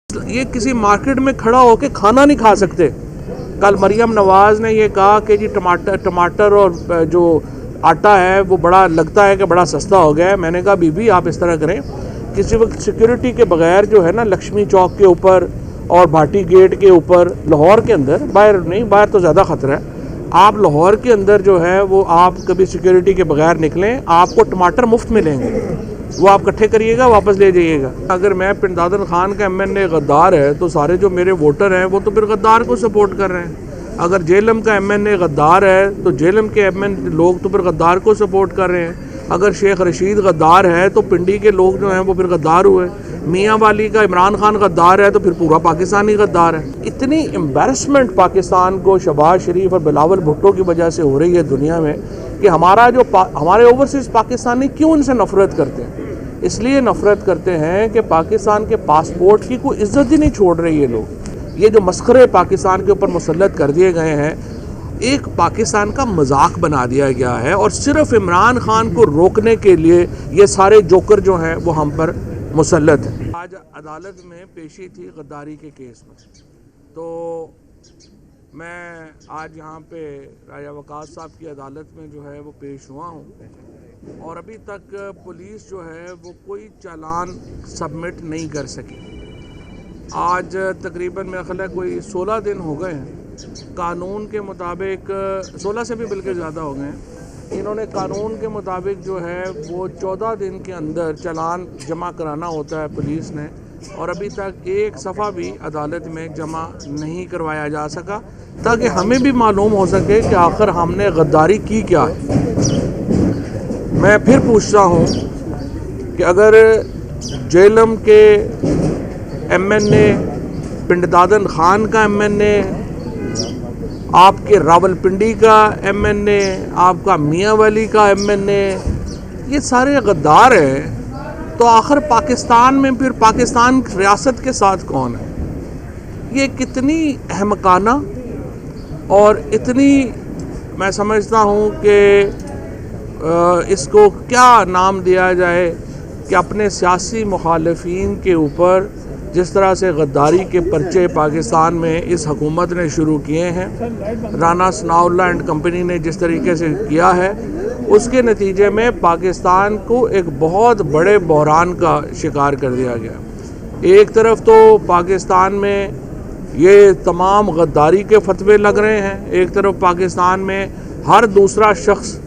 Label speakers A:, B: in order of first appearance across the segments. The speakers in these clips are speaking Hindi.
A: ये किसी मार्केट में खड़ा होकर खाना नहीं खा सकते। कल मरियम नवाज़ ने ये कहा कि जी टमाटर और जो आटा है वो बड़ा लगता है कि बड़ा सस्ता हो गया है। मैंने कहा बीबी आप इस तरह करें, किसी वक्त सिक्योरिटी के बगैर जो है ना लक्ष्मी चौक के ऊपर और भाटी गेट के ऊपर लाहौर के अंदर, बाहर नहीं, बाहर तो ज़्यादा ख़तरा है, आप लाहौर के अंदर जो है वो आप कभी सिक्योरिटी के बगैर निकलें, आपको टमाटर मुफ्त मिलेंगे, वो आप इकट्ठे करिएगा वापस ले जाइएगा। अगर मैं पिंडादन खान का MNA गद्दार है तो सारे जो मेरे वोटर हैं वो तो फिर गद्दार को सपोर्ट कर रहे हैं। अगर जेलम का MNA गद्दार है तो जेलम के MNA लोग तो फिर गद्दार को सपोर्ट कर रहे हैं। अगर शेख रशीद गद्दार है तो पिंडी के लोग जो हैं वो फिर गद्दार हुए। मियाँ वाली का इमरान खान गद्दार है तो फिर पूरा पाकिस्तानी गद्दार है। इतनी एम्बैरसमेंट पाकिस्तान को शहबाज शरीफ और बिलावल भुट्टो की वजह से हो रही है दुनिया में कि हमारे ओवरसीज़ पाकिस्तानी क्यों इनसे नफरत करते हैं। इसलिए नफरत करते हैं कि पाकिस्तान के पासपोर्ट की कोई इज्जत ही नहीं छोड़ रही है लोग। ये जो मस्खरे पाकिस्तान के ऊपर मुसल्लत कर दिए गए हैं, एक पाकिस्तान का मजाक बना दिया गया है और सिर्फ इमरान खान को रोकने के लिए ये सारे जोकर जो हैं वो हम पर मुसल्लत है। आज अदालत में पेशी थी गद्दारी के केस में, तो मैं आज यहाँ पे राजा वकास साहब की अदालत में जो है वो पेश हुआ हूँ और अभी तक पुलिस जो है वो कोई चालान सबमिट नहीं कर सकी। आज तकरीबन मेरा ख्याल है कोई 16 दिन हो गए हैं। कानून के मुताबिक 16 से भी बल्कि ज़्यादा हो गए हैं। इन्होंने कानून के मुताबिक जो है वो 14 दिन के अंदर चालान जमा कराना होता है पुलिस ने, और अभी तक एक सफ़ा भी अदालत में जमा नहीं करवाया जा सका ताकि हमें भी मालूम हो सके कि आखिर हमने गद्दारी की क्या है। मैं फिर पूछता हूँ कि अगर जेलम के MNA, पिंडादन खान का MNA, आपके रावलपिंडी का MNA, आपका मियाँ वाली का MNA, ये सारे गद्दार हैं, तो आखिर पाकिस्तान में फिर पाकिस्तान रियासत के साथ कौन है? ये कितनी अहमकाना और इतनी, मैं समझता हूँ कि इसको क्या नाम दिया जाए कि अपने सियासी मुखालिफिन के ऊपर जिस तरह से गद्दारी के पर्चे पाकिस्तान में इस हुकूमत ने शुरू किए हैं, राना सनाउल्लाह एंड कंपनी ने जिस तरीके से किया है, उसके नतीजे में पाकिस्तान को एक बहुत बड़े बहरान का शिकार कर दिया गया। एक तरफ तो पाकिस्तान में ये तमाम गद्दारी के फतवे लग रहे हैं, एक तरफ पाकिस्तान में हर दूसरा शख्स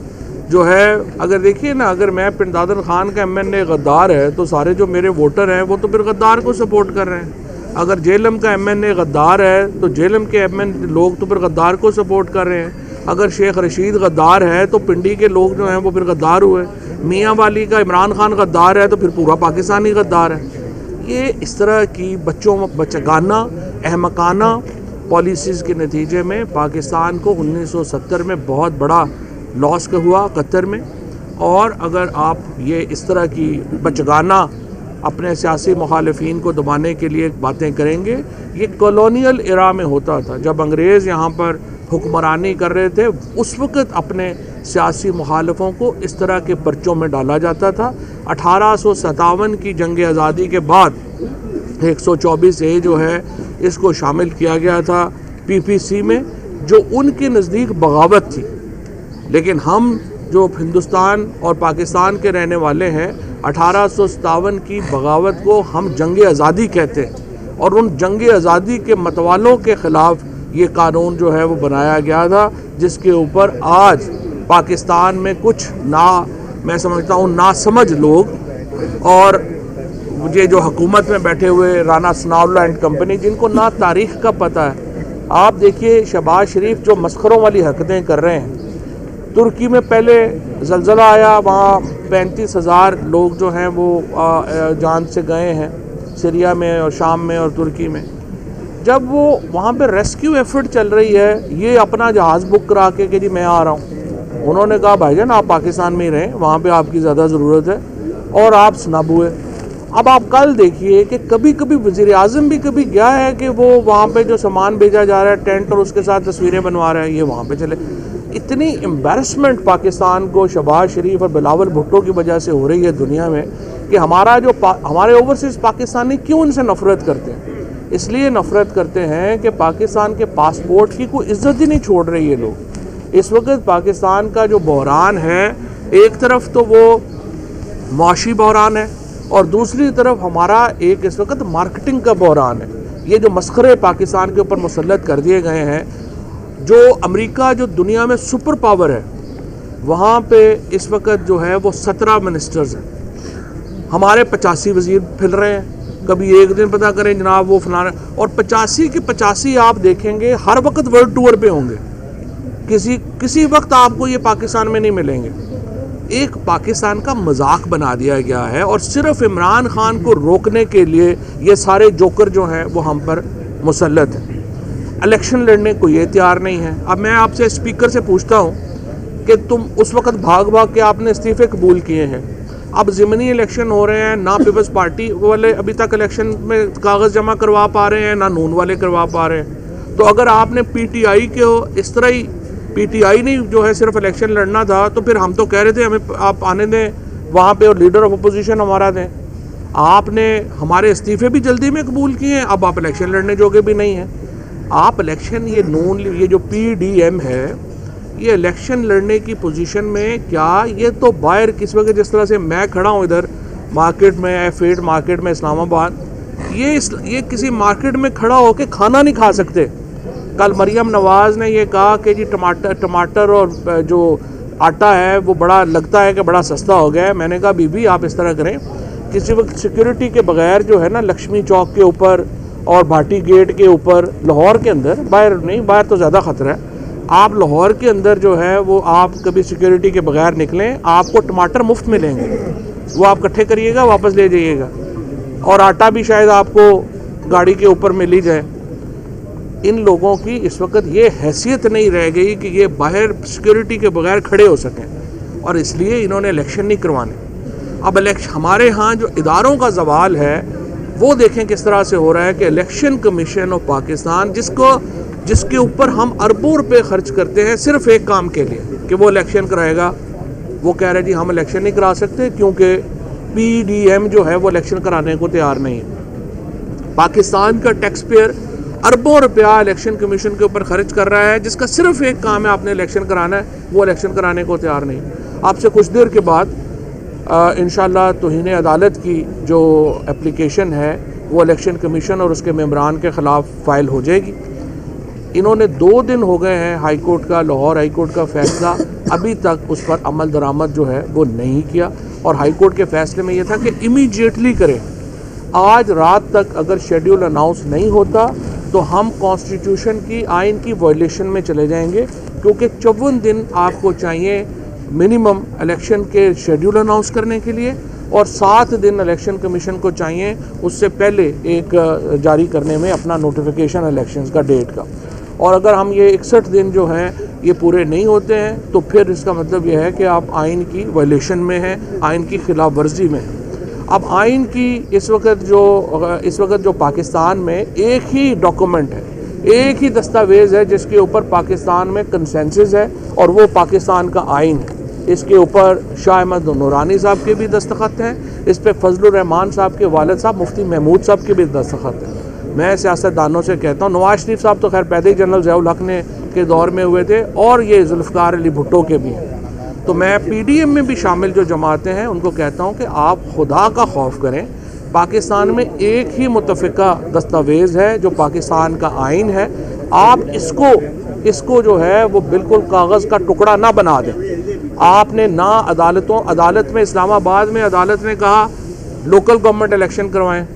A: जो है, अगर देखिए ना, अगर मैं पिंडादन खान का MNA गद्दार है तो सारे जो मेरे वोटर हैं वो तो फिर गद्दार को सपोर्ट कर रहे हैं। अगर जेलम का MNA गद्दार है तो जेलम के MNA लोग तो फिर गद्दार को सपोर्ट कर रहे हैं। अगर शेख रशीद गद्दार है तो पिंडी के लोग जो हैं वो फिर गद्दार हुए। मियाँ वाली का इमरान खान गद्दार है तो फिर पूरा पाकिस्तानी गद्दार है। ये इस तरह की बचगाना अहमकाना पॉलिसीज़ के नतीजे में पाकिस्तान को 1970 में बहुत बड़ा लॉस का हुआ कतर में। और अगर आप ये इस तरह की बचगाना अपने सियासी मुखालिफिन को दबाने के लिए बातें करेंगे, ये कॉलोनियल एरा में होता था जब अंग्रेज़ यहाँ पर हुक्मरानी कर रहे थे, उस वक़्त अपने सियासी मुखालिफों को इस तरह के पर्चों में डाला जाता था। 1857 की जंग आज़ादी के बाद 124A जो है इसको शामिल किया गया था PPC में, जो उनके नज़दीक बगावत थी। लेकिन हम जो हिंदुस्तान और पाकिस्तान के रहने वाले हैं, 1857 की बगावत को हम जंग आज़ादी कहते हैं, और उन जंग आज़ादी के मतवालों के ख़िलाफ़ ये कानून जो है वो बनाया गया था, जिसके ऊपर आज पाकिस्तान में कुछ मैं समझता हूँ नासमझ लोग और ये जो हुकूमत में बैठे हुए राना सनाउल्लाह एंड कंपनी, जिनको ना तारीख़ का पता है। आप देखिए शहबाज शरीफ जो मस्खरों वाली हरकतें कर रहे हैं। तुर्की में पहले ज़लज़ला आया, वहाँ 35,000 लोग जो हैं वो जान से गए हैं, सीरिया में और शाम में और तुर्की में। जब वो वहाँ पे रेस्क्यू एफर्ट चल रही है, ये अपना जहाज़ बुक करा के कि जी मैं आ रहा हूँ, उन्होंने कहा भाईजान आप पाकिस्तान में ही रहें, वहाँ पे आपकी ज़्यादा ज़रूरत है, और आप स्नब हुए। अब आप कल देखिए कि कभी कभी वज़ीर आज़म भी कभी गया है कि वो वहाँ पे जो सामान भेजा जा रहा है टेंट और उसके साथ तस्वीरें बनवा रहे हैं, ये वहाँ पे चले। इतनी एम्बैरसमेंट पाकिस्तान को शहबाज शरीफ और बिलावल भुट्टो की वजह से हो रही है दुनिया में कि हमारे ओवरसीज़ पाकिस्तानी क्यों इनसे नफरत करते हैं। इसलिए नफ़रत करते हैं कि पाकिस्तान के पासपोर्ट की कोई इज़्ज़त ही नहीं छोड़ रही ये लोग। इस वक्त पाकिस्तान का जो बहरान है, एक तरफ तो वो माशी बहरान है और दूसरी तरफ हमारा एक इस वक्त मार्केटिंग का बहरान है। ये जो मस्खरे पाकिस्तान के ऊपर मुसल्लत कर दिए गए हैं, जो अमेरिका जो दुनिया में सुपर पावर है, वहाँ पे इस वक्त जो है वो 17 मिनिस्टर्स हैं, हमारे 85 वज़ीर फिर रहे हैं। कभी एक दिन पता करें जनाब वो फलाना, और 85 के 85 आप देखेंगे हर वक्त वर्ल्ड टूर पे होंगे, किसी वक्त आपको ये पाकिस्तान में नहीं मिलेंगे। एक पाकिस्तान का मजाक बना दिया गया है और सिर्फ इमरान खान को रोकने के लिए ये सारे जोकर जो हैं वो हम पर मुसल्लत हैं। इलेक्शन लड़ने को ये तैयार नहीं है। अब मैं आपसे स्पीकर से पूछता हूँ कि तुम उस वक्त भाग भाग के आपने इस्तीफे कबूल किए हैं, अब ज़िमनी इलेक्शन हो रहे हैं, ना पीपल्स पार्टी वाले अभी तक इलेक्शन में कागज़ जमा करवा पा रहे हैं, ना नून वाले करवा पा रहे हैं। तो अगर आपने PTI के हो इस तरह ही PTI नहीं जो है सिर्फ इलेक्शन लड़ना था, तो फिर हम तो कह रहे थे हमें आप आने दें वहाँ पे और लीडर ऑफ अपोजिशन हमारा दें। आपने हमारे इस्तीफे भी जल्दी में कबूल किए हैं, अब आप इलेक्शन लड़ने जोगे भी नहीं हैं। आप इलेक्शन ये नून ये जो PDM है, ये इलेक्शन लड़ने की पोजीशन में क्या, ये तो बाहर किस वक्त जिस तरह से मैं खड़ा हूँ इधर मार्केट में, F8 मार्केट में इस्लामाबाद, ये किसी मार्केट में खड़ा होकर खाना नहीं खा सकते। कल मरियम नवाज़ ने ये कहा कि जी टमाटर और जो आटा है वो बड़ा लगता है कि बड़ा सस्ता हो गया है। मैंने कहा बीबी आप इस तरह करें, किसी वक्त सिक्योरिटी के बगैर जो है ना लक्ष्मी चौक के ऊपर और भाटी गेट के ऊपर लाहौर के अंदर, बाहर नहीं, बाहर तो ज़्यादा ख़तरा है, आप लाहौर के अंदर जो है वो आप कभी सिक्योरिटी के बगैर निकलें, आपको टमाटर मुफ्त मिलेंगे, वो आप इकट्ठे करिएगा वापस ले जाइएगा, और आटा भी शायद आपको गाड़ी के ऊपर मिल ही जाए। इन लोगों की इस वक्त ये हैसियत नहीं रह गई कि ये बाहर सिक्योरिटी के बगैर खड़े हो सकें, और इसलिए इन्होंने इलेक्शन नहीं करवाने। अब हमारे यहाँ जो इदारों का जवाल है वो देखें किस तरह से हो रहा है कि इलेक्शन कमीशन ऑफ पाकिस्तान, जिसके ऊपर हम अरबों रुपए खर्च करते हैं सिर्फ एक काम के लिए कि वो इलेक्शन कराएगा, वो कह रहे जी हम इलेक्शन नहीं करा सकते क्योंकि PDM जो है वो इलेक्शन कराने को तैयार नहीं है। पाकिस्तान का टैक्स पेयर अरबों रुपया इलेक्शन कमीशन के ऊपर खर्च कर रहा है, जिसका सिर्फ एक काम है आपने इलेक्शन कराना है, वो इलेक्शन कराने को तैयार नहीं। आपसे कुछ देर के बाद इंशाल्लाह तौहीन अदालत की जो एप्लीकेशन है वो इलेक्शन कमीशन और उसके मेंबरान के ख़िलाफ़ फ़ाइल हो जाएगी। इन्होंने 2 दिन हो गए हैं हाई कोर्ट का, लाहौर हाई कोर्ट का फ़ैसला, अभी तक उस पर अमल दरामद जो है वो नहीं किया, और हाई कोर्ट के फ़ैसले में ये था कि इमीडिएटली करें। आज रात तक अगर शेड्यूल अनाउंस नहीं होता तो हम कॉन्स्टिट्यूशन की आइन की वायलेशन में चले जाएंगे, क्योंकि 54 दिन आपको चाहिए मिनिमम इलेक्शन के शेड्यूल अनाउंस करने के लिए, और 7 दिन इलेक्शन कमीशन को चाहिए उससे पहले एक जारी करने में अपना नोटिफिकेशन इलेक्शंस का डेट का। और अगर हम ये 61 दिन जो हैं ये पूरे नहीं होते हैं तो फिर इसका मतलब ये है कि आप आइन की वायलेशन में हैं, आइन की खिलाफ वर्जी में हैं। अब आइन की इस वक्त जो पाकिस्तान में एक ही डॉक्यूमेंट है, एक ही दस्तावेज़ है जिसके ऊपर पाकिस्तान में कंसेंसस है, और वो पाकिस्तान का आइन है। इसके ऊपर शाह अहमद नूरानी साहब के भी दस्तखत हैं, इस पर फजलुर रहमान साहब के वालिद साहब मुफ्ती महमूद साहब के भी दस्तखत हैं। मैं सियासतदानों से कहता हूँ, नवाज शरीफ साहब तो खैर पैदे ही जनरल ज़िया उल हक ने के दौर में हुए थे, और ये जुल्फ़िकार अली भुट्टो के भी हैं। तो मैं PDM में भी शामिल जो जमातें हैं उनको कहता हूँ कि आप खुदा का खौफ करें। पाकिस्तान में एक ही मुतफ़िका दस्तावेज़ है जो पाकिस्तान का आइन है, आप इसको जो है वो बिल्कुल कागज़ का टुकड़ा ना बना दें। आपने ना अदालत में, इस्लामाबाद में अदालत ने कहा लोकल गवर्नमेंट इलेक्शन करवाएं,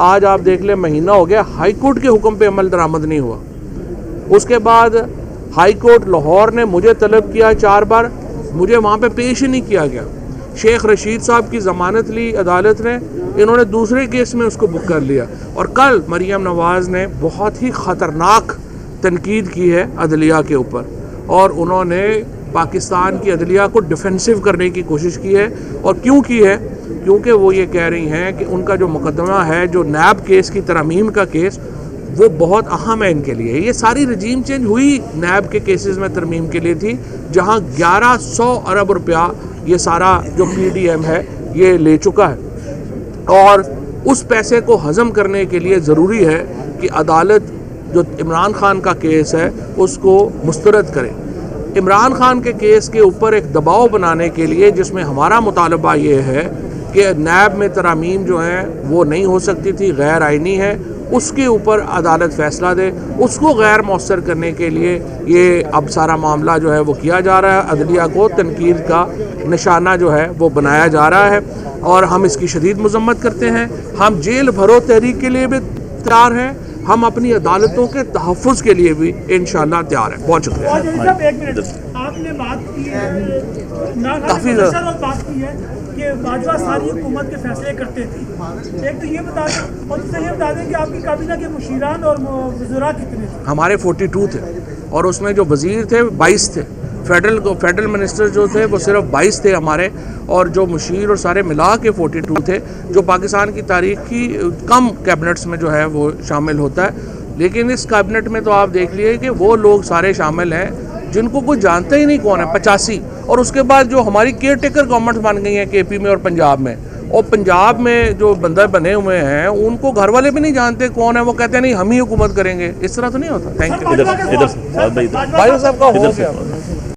A: आज आप देख लें महीना हो गया हाई कोर्ट के हुक्म पे अमल दरामद नहीं हुआ। उसके बाद हाई कोर्ट लाहौर ने मुझे तलब किया 4 बार, मुझे वहाँ पे पेश ही नहीं किया गया। शेख रशीद साहब की ज़मानत ली अदालत ने, इन्होंने दूसरे केस में उसको बुक कर लिया। और कल मरियम नवाज़ ने बहुत ही ख़तरनाक तनकीद की है अदलिया के ऊपर, और उन्होंने पाकिस्तान की अदलिया को डिफेंसिव करने की कोशिश की है। और क्यों की है? क्योंकि वो ये कह रही हैं कि उनका जो मुकदमा है, जो नैब केस की तरमीम का केस, वो बहुत अहम है इनके लिए। ये सारी रजीम चेंज हुई नैब के केसेस में तरमीम के लिए थी, जहां 1100 अरब रुपया ये सारा जो PDM है ये ले चुका है, और उस पैसे को हज़म करने के लिए ज़रूरी है कि अदालत जो इमरान खान का केस है उसको मुस्तरद करे। इमरान खान के केस के ऊपर एक दबाव बनाने के लिए, जिसमें हमारा मुतालबा ये है कि नैब में तरामीम जो हैं वो नहीं हो सकती थी, गैर आइनी है, उसके ऊपर अदालत फ़ैसला दे, उसको गैर मौसर करने के लिए ये अब सारा मामला जो है वो किया जा रहा है। अदलिया को तनकीद का निशाना जो है वो बनाया जा रहा है और हम इसकी शदीद मजम्मत करते हैं। हम जेल भरो तहरीक के लिए भी तैयार हैं, हम अपनी अदालतों के तहफ़्फ़ुज़ के लिए भी इंशाअल्लाह तैयार हैं। बहुत शुक्रिया।
B: आपने बात की है
A: काफ़ी
B: बात की है कि बाजवा सारी हुकूमत के फैसले करते थे। एक तो ये बता दें और दूसरा ये बता दें कि आपकी काबीना के मुशीरान और वज़रा कितने थे?
A: हमारे 42 थे और उसमें जो वज़ीर थे 22 थे। फेडरल मिनिस्टर जो थे वो सिर्फ 22 थे हमारे, और जो मुशीर और सारे मिला के 42 थे, जो पाकिस्तान की तारीख की कम कैबिनेट्स में जो है वो शामिल होता है। लेकिन इस कैबिनेट में तो आप देख लिए कि वो लोग सारे शामिल हैं जिनको कोई जानता ही नहीं कौन है, 85। और उसके बाद जो हमारी केयर टेकर गवर्नमेंट बन गई है KP में और पंजाब में, और पंजाब में जो बंदे बने हुए हैं उनको घर वाले भी नहीं जानते कौन है, वो कहते हैं नहीं हम ही हुकूमत करेंगे। इस तरह तो नहीं होता। Thank you.
C: इधर भाई
A: साहब का हो गया।